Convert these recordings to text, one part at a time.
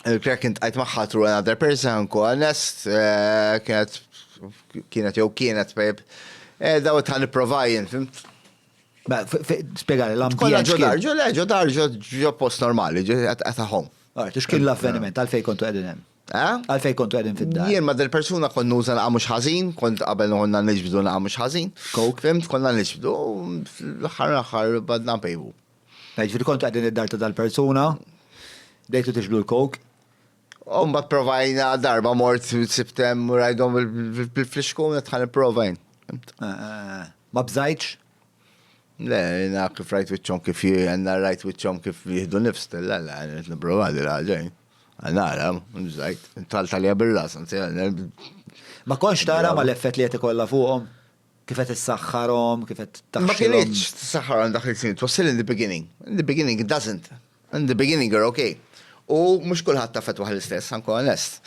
Il-krek għajt maħħa through another person, ko honest, kienet babe. Daw tħan provajin, fimt? Spiegali, l-ambjent. Ġodar, ġo post normali, at home. Għartu, xkien l-avveniment, għalfej kontu għedin hemm? Għalfej kontu għedin fid-dar? Jien ma del-persuna kon nuża naqamux ħażin, kont qabel konna nġbdu naqamux ħażin. Coke? Fimt, konna nġbdu, l-axar badna pejbu. Ġifiri kontu għedin id-dar dal-persuna, dejtu tiġbdu l-coke? Mbagħad provajna darba mort sibtem rajdhom bil-fliexkun tħan provajn. Ma bżajċ? Le, jina kif rajt wiċċom kif jenna rajt wiċċom kif jihdu nifs, la, niprova di raġajn. Għanara, mżajt, tal-talja bil-ras. Ma konx tara ma l-effett li jeti kolla fuqom? Kifet s-saxħarom, kifet taħxilom? Ma kienieċ s-saxħarom daħil sin, it was still in the beginning. In the beginning it doesn't. In the beginning you're okay. U mux kullħat tafet waħal istess, għanku honest.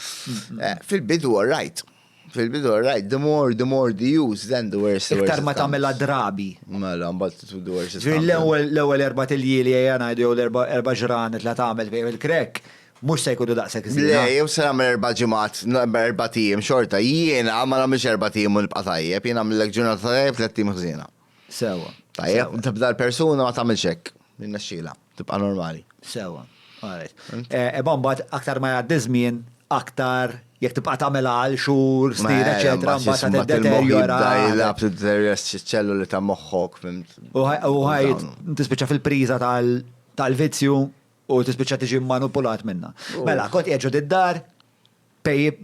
Fil-bidu right. Fil-bidu right. The more the use, then the worse. Iktar ma tamela drabi. Mela, mbatt the worse. L-ewel erba til-jili jgħana jgħu l-erba ġranet la tamel fejn il-krek, mux se jkudu daqsek iżina. Le, jew se nagħmel erba' ġimgħat, erba' tiem xorta. Jiena ma nagħmilx erba' tiem u nibqa' tajjeb, jiena nagħmellek ġurnata tajjeb 3 tiem ħżiena. Sewa. Tajjeb, tibda l-persuna ma tagħmilx hekk. Ninnaxxila, tibqa' normali. Sewa. Bombat, aktar ma jgħaddi żmien, aktar jekk tibqa' tagħmel għal xhur, snin, eċetera, mbagħad ta' deteriora. Jilab ċelluli ta' moħħok, fimt. U ħaj tispiċċa fil-priża tal-vizzju u tispiċċa tiġi manipulat minna. Mela, kont qiegħed ġod id-dar, pejjib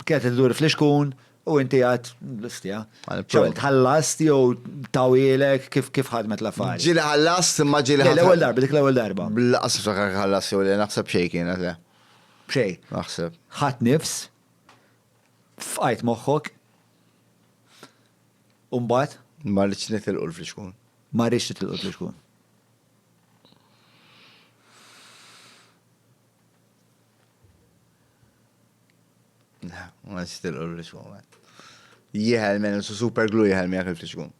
kienet idur fl-ixkun u inti għad l-istja. Tħallast jew tawilek kif ħadmet l-affarijiet. Ġili ħallast, ma ġili ħallast. L-ewwel darba, dik l-ewwel darba. Bl-qasib saħħa ħallast jew li naħseb xejn kienet le. Xej. Naħseb. Ħadd nifs, fqajt moħħok, u mbagħad? Ma rridx nitilqu l-fliexkun. Ma rridx nitilqu l-fliexkun. Ma rridx nitilqu l-fliexkun. Jieħel men super glue jieħel miegħek il-fliexkun.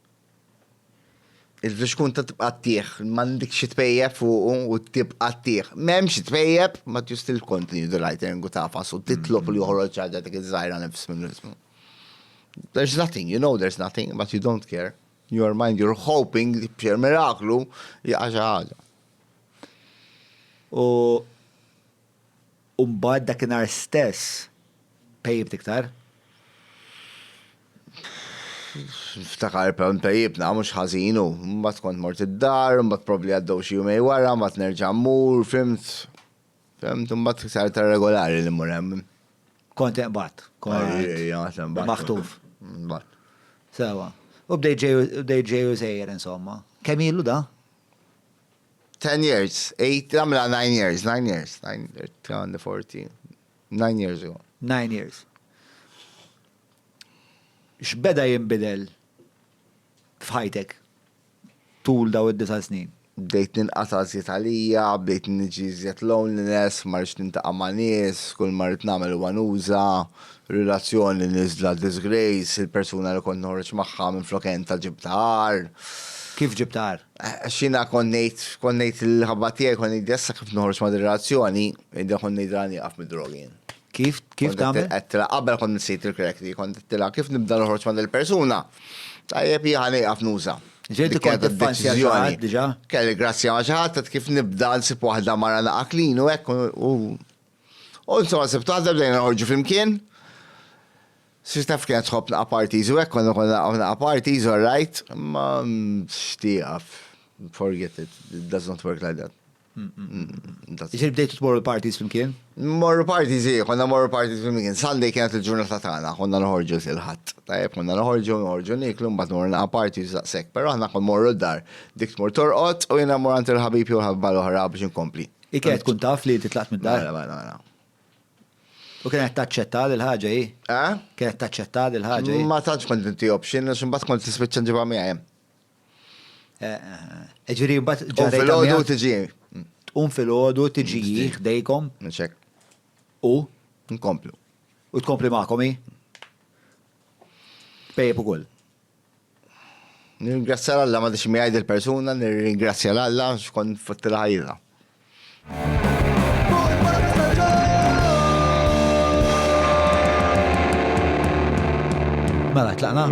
Il-fliexkun ta' tibqa' tieħ, m'għandek xi tpejjeb fuq u tibqa' tieħ. M'hemmx tpejjeb, ma you still continue the writing u tafas u titlob li joħroġ ħaġa dik iż-żgħira nifs minn ismu. There's nothing, you know there's nothing, but you don't care. In your mind you're hoping li b'xi miraklu jaqa' xi ħaġa. U mbagħad dakinhar stess pejjib iktar? Ftakar pejjibna mhux ħażinu, mbagħad kont mort id-dar, mbagħad probably għaddew xi jumej wara, mbagħad nerġa' mmur, fimt, mbagħad sar ta' regolari li mmur hemm. Kont eqbad. Maħtuf. Mbagħad. Sewa. U bdej ġeju żejjer insomma. Kemm ilu da? 10 years, 8, għamla 9 years, 14, 9 years ago. 9 years. X'beda jinbidel f'ħajtek tul daw id-9 snin? Bdejt ninqata' żiet għalija, bdejt niġi żiet loneliness, ma rridx nintaqa' ma' nies, kull ma rrid nagħmel huwa nuża, relazzjoni niżla disgrace, il-persuna li kont noħroġ magħha minflok enta ġibtar. Kif ġibtar? Xina konnejt il-ħabba tiegħi kont ngħid issa kif noħroġ ma' relazzjoni, id kont ngħidra nieqaf mid-drogin. Kif tagħmel? Qabel kont nsejt il-correctly, kont tilha kif nibda noħroġ ma' il-persuna. Tajjeb jieħa nieqaf nuża. Ġejti kont tiffanzja xi ħadd diġà? Kelli grazzja ma' xi ħadd kif nibda nsib waħda mara naqa' clean u hekk u insomma sibt waħda bdejna noħorġu flimkien. Sistef kienet tħobb naqa' parties u hekk konna naqa' parties all right, ma xtieqaf. Forget it. It does not work like that. Iġir bdejtu tmorru parties flimkien? Morru parties konna morru parties flimkien. Sunday kienet il-ġurnata tagħna, konna noħorġu il-ħadd. Tajjeb, konna noħorġu niklu mbagħad morru naqa' parties daqshekk, però aħna konna morru d-dar. Dik tmur torqod u jiena mor għand il-ħabib jew ħabba l-oħra biex inkompli. Kienet tkun taf li titlaqt mid-dar? Mela. U kienet taċċetta l-ħaġa hi? Kienet taċċetta l-ħaġa hi? Ma tantx kont inti option, għax imbagħad kont tispiċċa nġibha miegħi hemm. Ġifieri mbagħad ġarrejt. Fil-għodu tiġi. Tqum fil-għodu tiġi ħdejkom. Nċek. U? Nkomplu. U tkompli magħkom hi? Pejjeb ukoll. Nirringrazzja l-Alla ma dix miegħi il-persuna, nirringrazzja l-Alla x'kont futt il-ħajja. Mela, tlaqna?